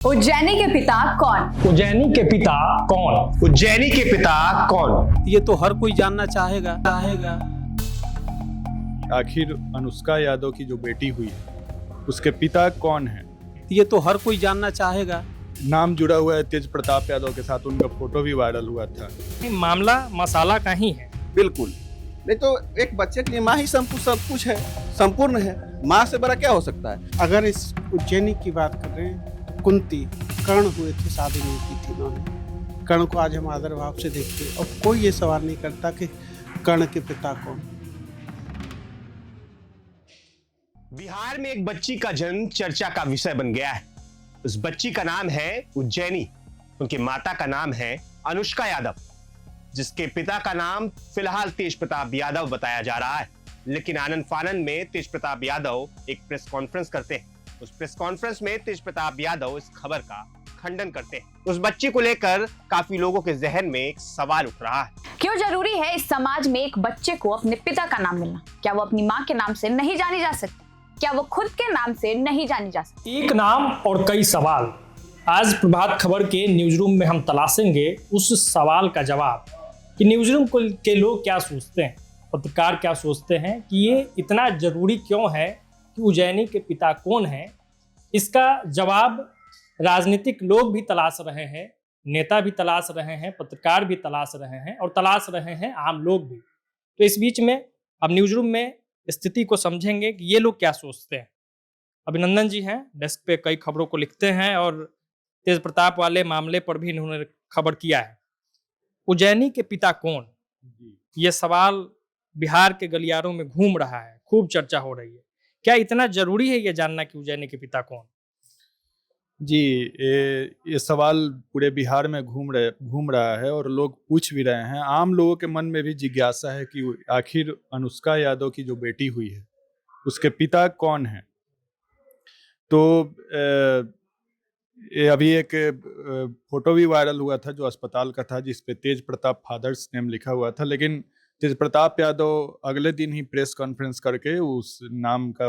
उज्जैनी के पिता कौन? उज्जैनी के पिता कौन? उज्जैनी के पिता कौन? ये तो हर कोई जानना चाहेगा। आखिर अनुष्का यादव की जो बेटी हुई है उसके पिता कौन है? ये तो हर कोई जानना चाहेगा। नाम जुड़ा हुआ है तेज प्रताप यादव के साथ, उनका फोटो भी वायरल हुआ था। मामला मसाला का ही है। बिल्कुल नहीं तो एक बच्चे के लिए माँ ही सब कुछ है, संपूर्ण है। माँ से बड़ा क्या हो सकता है? अगर इस उज्जैनी की बात कर रहे हैं तो कुंती कर्ण हुए थे, शादी नहीं की थी उन्होंने। कर्ण को आज हम आदर भाव से देखते हैं और कोई ये सवाल नहीं करता कि कर्ण के पिता कौन। बिहार में एक बच्ची का जन्म चर्चा का विषय बन गया है। उस बच्ची का नाम है उज्जैनी। उनकी माता का नाम है अनुष्का यादव, जिसके पिता का नाम फिलहाल तेज प्रताप यादव बताया जा रहा है। लेकिन आनन फानन में तेज प्रताप यादव एक प्रेस कॉन्फ्रेंस करते हैं। उस प्रेस कॉन्फ्रेंस में तेज प्रताप यादव इस खबर का खंडन करते हैं। उस बच्ची को लेकर काफी लोगों के जहन में एक सवाल उठ रहा है। क्यों जरूरी है इस समाज में एक बच्चे को अपने पिता का नाम मिलना? क्या वो अपनी माँ के नाम से नहीं जानी जा सकती? क्या वो खुद के नाम से नहीं जानी जा सकती? एक नाम और कई सवाल। आज प्रभात खबर के न्यूज रूम में हम तलाशेंगे उस सवाल का जवाब कि न्यूज रूम के लोग क्या सोचते हैं, पत्रकार क्या सोचते हैं कि ये इतना जरूरी क्यों है कि उज्जैनी के पिता कौन है। इसका जवाब राजनीतिक लोग भी तलाश रहे हैं, नेता भी तलाश रहे हैं, पत्रकार भी तलाश रहे हैं और तलाश रहे हैं आम लोग भी। तो इस बीच में अब न्यूज रूम में स्थिति को समझेंगे कि ये लोग क्या सोचते हैं। अभिनंदन जी हैं, डेस्क पे कई खबरों को लिखते हैं और तेज प्रताप वाले मामले पर भी इन्होंने खबर किया है। उज्जैनी के पिता कौन, ये सवाल बिहार के गलियारों में घूम रहा है, खूब चर्चा हो रही है। क्या इतना जरूरी है ये जानना कि उज्जैनी के पिता कौन? जी, ये सवाल पूरे बिहार में घूम रहा है और लोग पूछ भी रहे हैं। आम लोगों के मन में भी जिज्ञासा है कि आखिर अनुष्का यादव की जो बेटी हुई है उसके पिता कौन है। तो ये अभी एक फोटो भी वायरल हुआ था जो अस्पताल का था, जिस पे तेज प्रताप फादर्स नेम लिखा हुआ था। लेकिन तेज प्रताप यादव अगले दिन ही प्रेस कॉन्फ्रेंस करके उस नाम का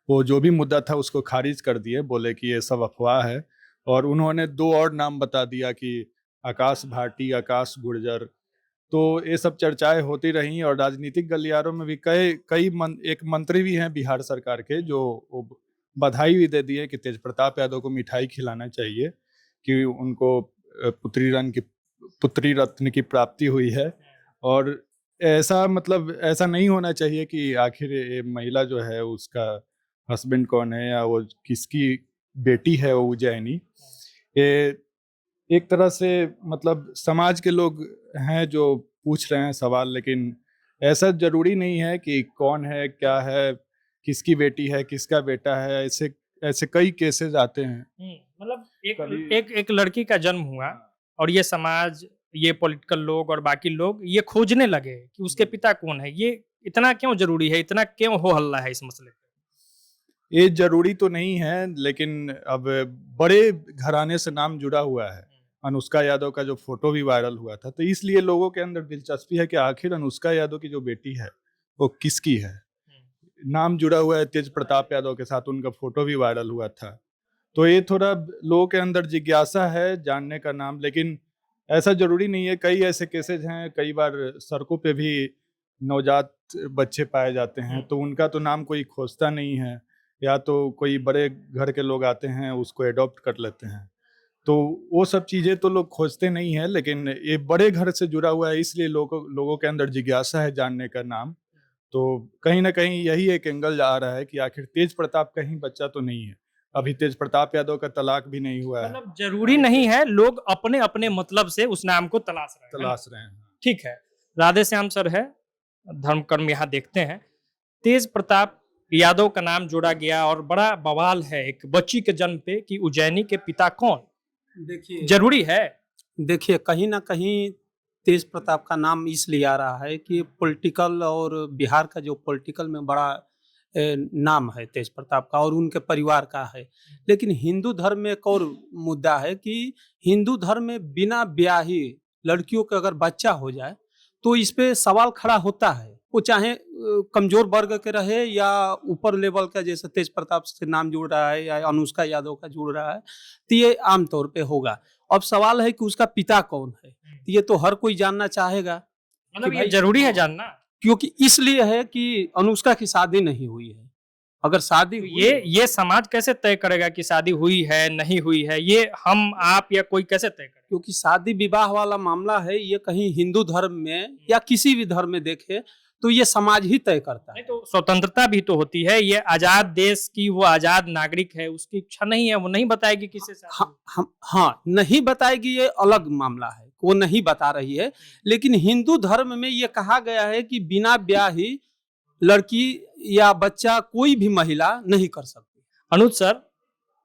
वो जो भी मुद्दा था उसको खारिज कर दिए, बोले कि ये सब अफवाह है। और उन्होंने दो और नाम बता दिया कि आकाश भाटी, आकाश गुर्जर। तो ये सब चर्चाएं होती रहीं और राजनीतिक गलियारों में भी एक मंत्री भी हैं बिहार सरकार के जो बधाई भी दे दिए कि तेज प्रताप यादव को मिठाई खिलाना चाहिए कि उनको पुत्री रत्न की प्राप्ति हुई है। और ऐसा नहीं होना चाहिए कि आखिर ये महिला जो है उसका हस्बैंड कौन है या वो किसकी बेटी है वो उज्जैनी। ये एक तरह से समाज के लोग हैं जो पूछ रहे हैं सवाल, लेकिन ऐसा जरूरी नहीं है कि कौन है, क्या है, किसकी बेटी है, किसका बेटा है। ऐसे कई केसेस आते हैं। एक लड़की का जन्म हुआ और ये समाज, ये पॉलिटिकल लोग और बाकी लोग ये खोजने लगे कि उसके पिता कौन है। ये इतना क्यों जरूरी है, इतना क्यों हो हल्ला है इस मसले पे? ये जरूरी तो नहीं है, लेकिन अब बड़े घराने से नाम जुड़ा हुआ है। अनुष्का यादव का जो फोटो भी वायरल हुआ था, तो इसलिए लोगों के अंदर दिलचस्पी है कि आखिर अनुष्का यादव की जो बेटी है वो किसकी है। नाम जुड़ा हुआ है तेज प्रताप यादव के साथ, उनका फोटो भी वायरल हुआ था। तो ये थोड़ा लोगों के अंदर जिज्ञासा है जानने का नाम, लेकिन ऐसा जरूरी नहीं है। कई ऐसे केसेज हैं, कई बार सड़कों पे भी नवजात बच्चे पाए जाते हैं, तो उनका तो नाम कोई खोजता नहीं है, या तो कोई बड़े घर के लोग आते हैं उसको अडॉप्ट कर लेते हैं। तो वो सब चीज़ें तो लोग खोजते नहीं है, लेकिन ये बड़े घर से जुड़ा हुआ है, इसलिए लोगों के अंदर जिज्ञासा है जानने का नाम। तो कहीं ना कहीं यही एक एंगल आ रहा है कि आखिर तेज प्रताप का ही बच्चा तो नहीं है। अभी तेज प्रताप यादव का तलाक भी नहीं हुआ है। जरूरी नहीं है, लोग अपने अपने मतलब से उस नाम को तलाश रहे हैं। ठीक है, राधे श्याम सर है, धर्मकर्म यहाँ देखते हैं। तेज प्रताप यादव का नाम जोड़ा गया और बड़ा बवाल है एक बच्ची के जन्म पे कि उज्जैनी के पिता कौन। देखिए, जरूरी है। देखिए, कहीं ना कहीं तेज प्रताप का नाम इसलिए आ रहा है कि पॉलिटिकल और बिहार का जो पॉलिटिकल में बड़ा नाम है तेज प्रताप का और उनके परिवार का है। लेकिन हिंदू धर्म में एक और मुद्दा है कि हिंदू धर्म में बिना ब्याही लड़कियों का अगर बच्चा हो जाए तो इस पे सवाल खड़ा होता है वो चाहे कमजोर वर्ग के रहे या ऊपर लेवल का, जैसे तेज प्रताप से नाम जुड़ रहा है या अनुष्का यादव का जुड़ रहा है, तो ये आमतौर पे होगा। अब सवाल है कि उसका पिता कौन है, तो ये तो हर कोई जानना चाहेगा। मतलब कि ये भाई जरूरी है जानना। क्योंकि इसलिए है कि अनुष्का की शादी नहीं हुई है। अगर शादी तो हुई ये समाज कैसे तय करेगा कि शादी हुई है नहीं हुई है? ये हम आप या कोई कैसे तय करेगा? क्योंकि शादी विवाह वाला मामला है, ये कहीं हिंदू धर्म में या किसी भी धर्म में देखे तो ये समाज ही तय करता है। नहीं तो स्वतंत्रता भी तो होती है, ये आजाद देश की वो आजाद नागरिक है, उसकी इच्छा नहीं है, वो नहीं बताएगी किसी से। हाँ, नहीं बताएगी, ये अलग मामला है, वो नहीं बता रही है। लेकिन हिंदू धर्म में ये कहा गया है कि बिना ब्याही लड़की या बच्चा कोई भी महिला नहीं कर सकती। अनुज सर,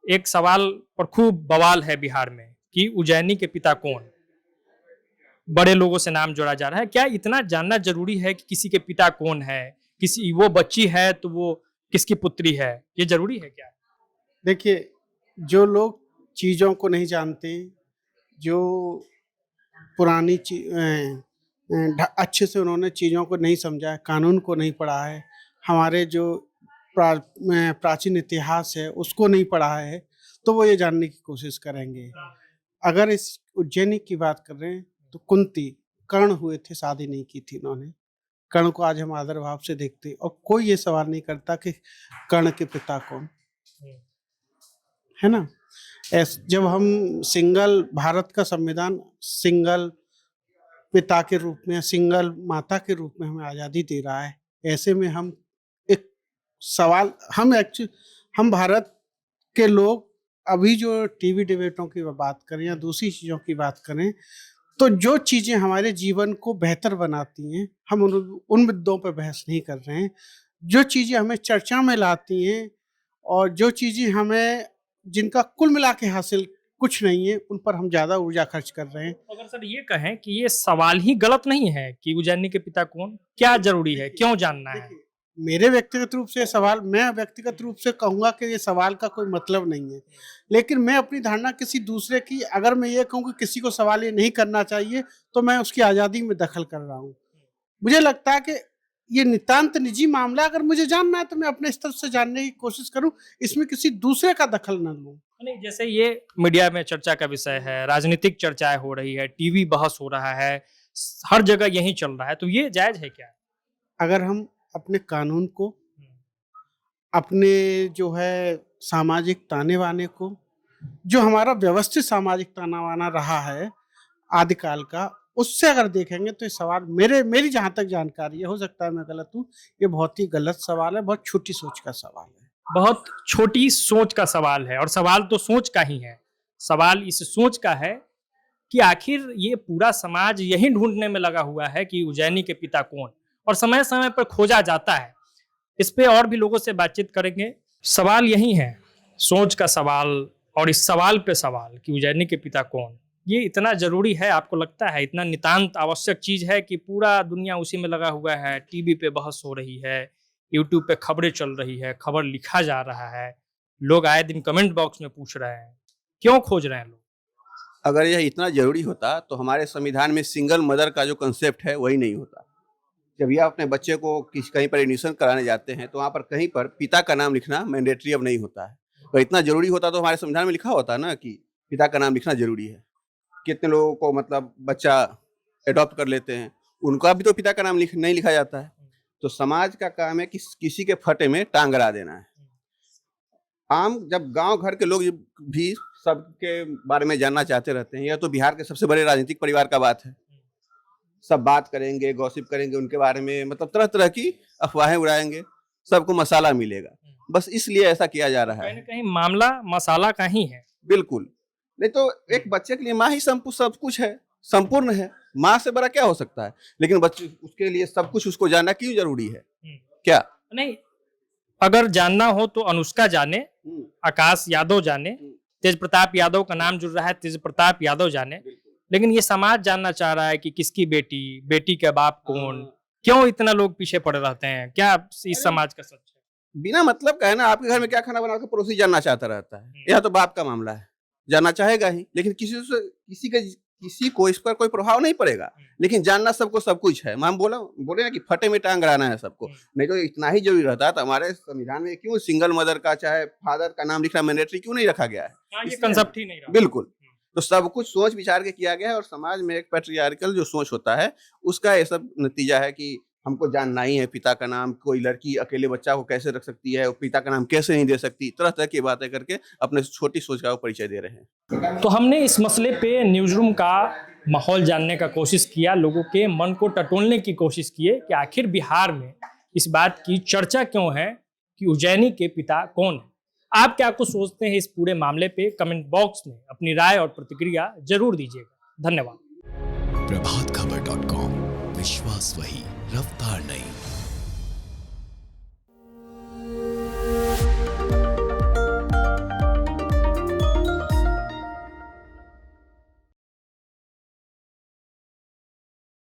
एक सवाल पर खूब बवाल है बिहार में कि उज्जैनी के पिता कौन? बड़े लोगों से नाम जोड़ा जा रहा है। क्या इतना जानना जरूरी है कि किसी के पिता कौन है? किसी वो बच्ची है तो वो किसकी पुत्री है? ये जरूरी है क्या? देखिए, जो लोग चीज़ों को नहीं जानते, जो पुरानी अच्छे से उन्होंने चीज़ों को नहीं समझा है, कानून को नहीं पढ़ा है, हमारे जो प्राचीन इतिहास है उसको नहीं पढ़ा है, तो वो ये जानने की कोशिश करेंगे। अगर इस उज्जैनी की बात कर रहे हैं तो कुंती, कर्ण हुए थे, शादी नहीं की थी इन्होंने। कर्ण को आज हम आदर भाव से देखते और कोई ये सवाल नहीं करता कि कर्ण के पिता कौन है ना। जब हम सिंगल भारत का संविधान सिंगल पिता के रूप में, सिंगल माता के रूप में हमें आज़ादी दे रहा है, ऐसे में हम एक सवाल हम भारत के लोग अभी जो टीवी डिबेटों की बात करें या दूसरी चीज़ों की बात करें, तो जो चीज़ें हमारे जीवन को बेहतर बनाती हैं, हम उन मुद्दों पर बहस नहीं कर रहे हैं। जो चीज़ें हमें चर्चा में लाती हैं और जो चीज़ें हमें जिनका कुल मिला के हासिल कुछ नहीं है, उन पर हम ज़्यादा ऊर्जा खर्च कर रहे हैं। अगर सर ये कहें कि ये सवाल ही गलत नहीं है कि उज्जैनी के पिता कौन, क्या जरूरी है, क्यों जानना है? मेरे व्यक्तिगत रूप से सवाल, मैं व्यक्तिगत रूप से कहूँगा कि ये सवाल का कोई मतलब नहीं है, लेकिन मैं अपनी धारणा किसी दूसरे की, अगर मैं ये कहूँ कि किसी को सवाल ये नहीं करना चाहिए, तो मैं उसकी आज़ादी में दखल कर रहा हूँ। मुझे लगता है कि ये नितांत निजी मामला, अगर मुझे जानना है तो मैं अपने स्तर से जानने की कोशिश करूँ, इसमें किसी दूसरे का दखल न लूँ। नहीं, जैसे ये मीडिया में चर्चा का विषय है, राजनीतिक चर्चाएं हो रही है, टीवी बहस हो रहा है, हर जगह यही चल रहा है, तो ये जायज है क्या? अगर हम अपने कानून को, अपने जो है सामाजिक ताने बाने को, जो हमारा व्यवस्थित सामाजिक ताना बाना रहा है आदिकाल का, उससे अगर देखेंगे तो ये सवाल मेरी जहाँ तक जानकारी है, हो सकता है मैं गलत हूँ, ये बहुत ही गलत सवाल है, बहुत छोटी सोच का सवाल है। बहुत छोटी सोच का सवाल है, और सवाल तो सोच का ही है। सवाल इस सोच का है कि आखिर ये पूरा समाज यही ढूंढने में लगा हुआ है कि उज्जैनी के पिता कौन, और समय समय पर खोजा जाता है। इस पे और भी लोगों से बातचीत करेंगे। सवाल यही है, सोच का सवाल, और इस सवाल पे सवाल कि उज्जैनी के पिता कौन, ये इतना जरूरी है? आपको लगता है इतना नितांत आवश्यक चीज है कि पूरा दुनिया उसी में लगा हुआ है? टीवी पे बहस हो रही है, यूट्यूब पे खबरें चल रही है, खबर लिखा जा रहा है, लोग आए दिन कमेंट बॉक्स में पूछ रहे हैं, क्यों खोज रहे हैं लोग? अगर यह इतना जरूरी होता तो हमारे संविधान में सिंगल मदर का जो कंसेप्ट है वही नहीं होता। जब यह अपने बच्चे को कहीं पर एडमिशन कराने जाते हैं तो वहाँ पर कहीं पर पिता का नाम लिखना मैंडेटरी अब नहीं होता है। तो इतना जरूरी होता तो हमारे संविधान में लिखा होता ना कि पिता का नाम लिखना जरूरी है। कितने लोगों को मतलब बच्चा एडॉप्ट कर लेते हैं, उनका भी तो पिता का नाम नहीं लिखा जाता है। तो समाज का काम है कि किसी के फटे में टांग अड़ा देना है। जब गांव घर के लोग भी सबके बारे में जानना चाहते रहते हैं, यह तो बिहार के सबसे बड़े राजनीतिक परिवार का बात है। सब बात करेंगे, गॉसिप करेंगे उनके बारे में, मतलब तरह तरह की अफवाहें उड़ाएंगे, सबको मसाला मिलेगा। बस इसलिए ऐसा किया जा रहा है। कहीं न कहीं मामला मसाला का ही है। बिल्कुल, नहीं तो एक बच्चे के लिए माँ ही सब कुछ है, संपूर्ण है। माँ से बड़ा क्या हो सकता है? लेकिन बच्चे उसके लिए सब कुछ उसको जानना क्यों जरूरी है? क्या नहीं, अगर जानना हो तो अनुष्का जाने, आकाश यादव जाने, तेज प्रताप यादव का नाम जुड़ रहा है, तेज प्रताप यादव जाने, लेकिन ये समाज जानना चाह रहा है कि किसकी बेटी के बाप कौन, क्यों इतना लोग पीछे पड़े रहते हैं? क्या इस समाज का सच है? बिना मतलब का है ना, आपके घर में क्या खाना बना के पड़ोसी जानना चाहता रहता है, यह तो बाप का मामला है, जानना चाहेगा ही। लेकिन किसी किसी को इस पर कोई प्रभाव नहीं पड़ेगा, लेकिन जानना सबको सब कुछ है। हम बोले ना कि फटे में टांग अड़ाना है सबको, नहीं तो इतना ही जरूरी रहता तो हमारे संविधान में क्यों सिंगल मदर का चाहे फादर का नाम लिखना मैंडेटरी क्यों नहीं रखा गया है? ये कंसेप्ट ही नहीं रहा। बिल्कुल। तो सब कुछ सोच विचार के किया गया है, और समाज में एक पैट्रियार्कल जो सोच होता है उसका ये सब नतीजा है कि हमको जानना ही है पिता का नाम, कोई लड़की अकेले बच्चा को कैसे रख सकती है, पिता का नाम कैसे नहीं दे सकती, तरह तरह की बातें करके अपने छोटी सोच का परिचय दे रहे हैं। तो हमने इस मसले पे न्यूज रूम का माहौल जानने का कोशिश किया, लोगों के मन को टटोलने की कोशिश किए कि आखिर बिहार में इस बात की चर्चा क्यों है कि उज्जैनी के पिता कौन है। आप क्या कुछ सोचते हैं इस पूरे मामले पे? कमेंट बॉक्स में अपनी राय और प्रतिक्रिया जरूर दीजिएगा। धन्यवाद। प्रभातखबर.com, विश्वास वही, रफ्तार नहीं।